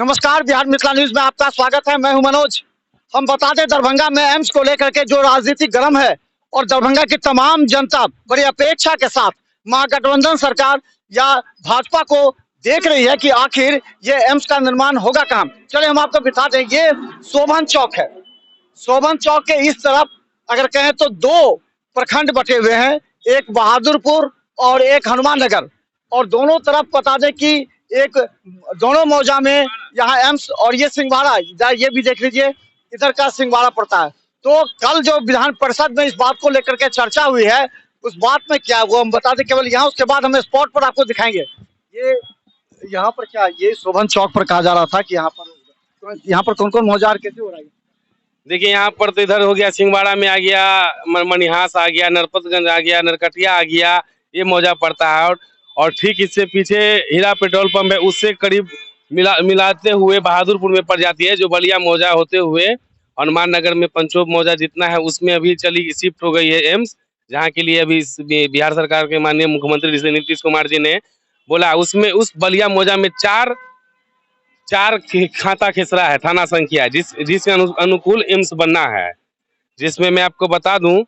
नमस्कार, बिहार मिथिला न्यूज में आपका स्वागत है। मैं हूं मनोज। हम बता दें, दरभंगा में एम्स को लेकर के जो राजनीति गर्म है और दरभंगा की तमाम जनता बड़ी अपेक्षा के साथ महागठबंधन सरकार या भाजपा को देख रही है कि आखिर ये एम्स का निर्माण होगा कहाँ। चलिए हम आपको बता दें, ये शोभन चौक है। शोभन चौक के इस तरफ अगर कहें तो दो प्रखंड बटे हुए हैं, एक बहादुरपुर और एक हनुमान नगर। और दोनों तरफ बता दें कि एक दोनों मौजा में यहाँ एम्स और ये सिंहवाड़ा, ये भी देख लीजिए, इधर का सिंहवाड़ा पड़ता है। तो कल जो विधान परिषद में इस बात को लेकर के चर्चा हुई है, उस बात में क्या वो हम बता दें केवल यहाँ, उसके बाद हम स्पॉट पर आपको दिखाएंगे। ये यहाँ पर क्या, ये शोभन चौक पर कहा जा रहा था कि यहाँ पर कौन कौन मौजा कैसे हो रहा है। देखिए यहाँ पर तो इधर हो गया, सिंहवाड़ा में आ गया, मनिहास आ गया, नरपतगंज आ गया, नरकटिया आ गया, ये मौजा पड़ता है। और ठीक इससे पीछे हीरा पेट्रोल पंप है, उससे करीब मिलाते हुए बहादुरपुर में पड़ जाती है, जो बलिया मौजा होते हुए हनुमान नगर में पंचोब मौजा जितना है उसमें अभी चली शिफ्ट हो गई है एम्स, जहाँ के लिए अभी बिहार सरकार के माननीय मुख्यमंत्री नीतीश कुमार जी ने बोला, उसमें उस बलिया मौजा में चार खाता खेसरा है, थाना संख्या, जिसके अनुकूल एम्स बनना है। जिसमें मैं आपको बता दूं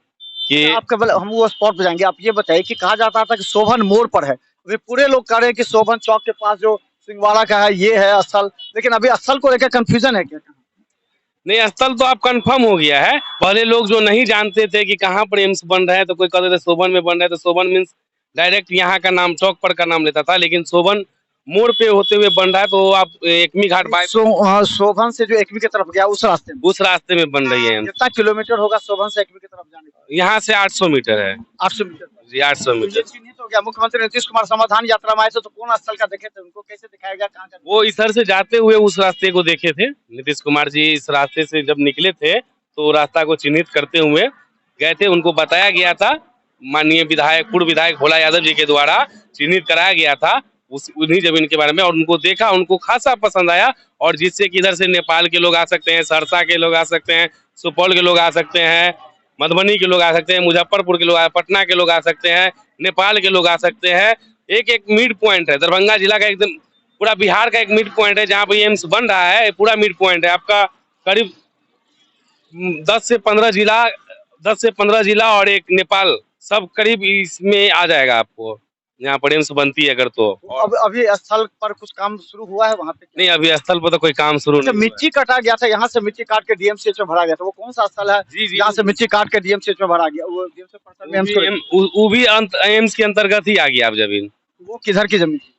कि आपका हम वो स्पॉट पे जाएंगे। आप ये बताइए कि कहा जाता था कि शोभन मोड़ पर है, अभी पूरे लोग कह रहे हैं कि शोभन चौक के पास जो सिंहवाड़ा का है ये है स्थल, लेकिन अभी स्थल को लेकर कंफ्यूजन है क्या? नहीं, स्थल तो अब कंफर्म हो गया है। पहले लोग जो नहीं जानते थे कि कहाँ पर एम्स बन रहा है, तो कोई कहते थे शोभन में बन रहा है, तो शोभन मीन्स डायरेक्ट यहाँ का नाम चौक पर का नाम लेता था, लेकिन शोभन मोड़ पे होते हुए बन रहा है। तो आप एकमी घाट शोभन से जो एकमी की तरफ गया उस रास्ते में बन रही है। कितना किलोमीटर होगा शोभन से एकमी की तरफ जाने का? यहाँ से 800 मीटर है। 800 मीटर जी, 800 मीटर। तो क्या मुख्यमंत्री नीतीश कुमार समाधान यात्रा में आए थे, तो कौन स्थल का देखे थे, उनको कैसे दिखाएगा कहाँ का? वो इधर से जाते हुए उस रास्ते को देखे थे। नीतीश कुमार जी इस रास्ते से जब निकले थे तो रास्ता को चिन्हित करते हुए गए थे। उनको बताया गया था, माननीय पूर्व विधायक भोला यादव जी के द्वारा चिन्हित कराया गया था उन्हीं जमीन के बारे में, और उनको देखा, उनको खासा पसंद आया। और जिससे कि इधर से नेपाल के लोग आ सकते हैं, सहरसा के लोग आ सकते हैं, सुपौल के लोग आ सकते हैं, मधुबनी के लोग आ सकते हैं, मुजफ्फरपुर के लोग, पटना के लोग आ सकते हैं, नेपाल के लोग आ सकते हैं। एक मिड पॉइंट है दरभंगा जिला का, एकदम पूरा बिहार का एक मिड पॉइंट है जहाँ पे एम्स बन रहा है। पूरा मिड पॉइंट है आपका, करीब 10 से 15 जिला और एक नेपाल, सब करीब इसमें आ जाएगा आपको, यहाँ पर एम्स बनती है अगर। तो अभी स्थल पर कुछ काम शुरू हुआ है वहाँ पे? नहीं, अभी स्थल पर तो कोई काम शुरू नहीं। मिट्टी काटा गया था, यहाँ से मिट्टी काट के डीएमसीएच में भरा गया था, वो कौन सा स्थल है? जी, यहाँ से मिट्टी काट के डीएमसीएच में भरा गया, वो भी एम्स के अंतर्गत ही आ गया। अब जमीन वो किधर की जमीन थी?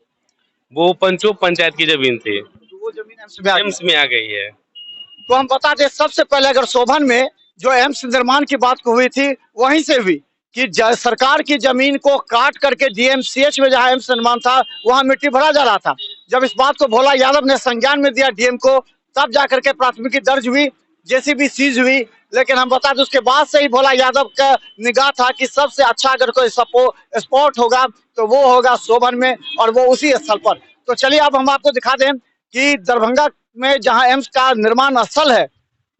वो पंचोब पंचायत की जमीन थी, वो जमीन एम्स में आ गई है। तो हम बता दें, सबसे पहले अगर शोभन में जो एम्स निर्माण की बात को हुई थी, वहीं से हुई कि सरकार की जमीन को काट करके डीएमसीएच में जहां एम्स निर्माण था वहां मिट्टी भरा जा रहा था। जब इस बात को भोला यादव ने संज्ञान में दिया डीएम को, तब जाकर के प्राथमिकी दर्ज हुई, जेसीबी सीज हुई। लेकिन हम बता दें, उसके बाद से ही भोला यादव का निगाह था कि सबसे अच्छा अगर कोई स्पॉट होगा तो वो होगा शोभन में, और वो उसी स्थल पर। तो चलिए अब हम आपको दिखा दें कि दरभंगा में जहाँ एम्स का निर्माण स्थल है,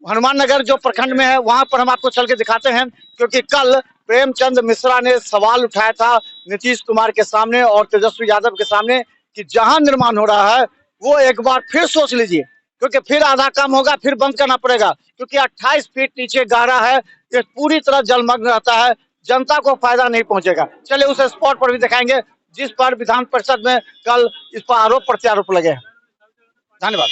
हनुमान नगर जो प्रखंड में है, वहां पर हम आपको चल के दिखाते हैं। क्योंकि कल प्रेमचंद मिश्रा ने सवाल उठाया था नीतीश कुमार के सामने और तेजस्वी यादव के सामने कि जहां निर्माण हो रहा है वो एक बार फिर सोच लीजिए, क्योंकि फिर आधा काम होगा, फिर बंद करना पड़ेगा। क्योंकि 28 फीट नीचे गहरा है, ये पूरी तरह जलमग्न रहता है, जनता को फायदा नहीं पहुंचेगा। चलिए उस स्पॉट पर भी दिखाएंगे जिस पर विधान परिषद में कल इस पर आरोप प्रत्यारोप लगे हैं। धन्यवाद।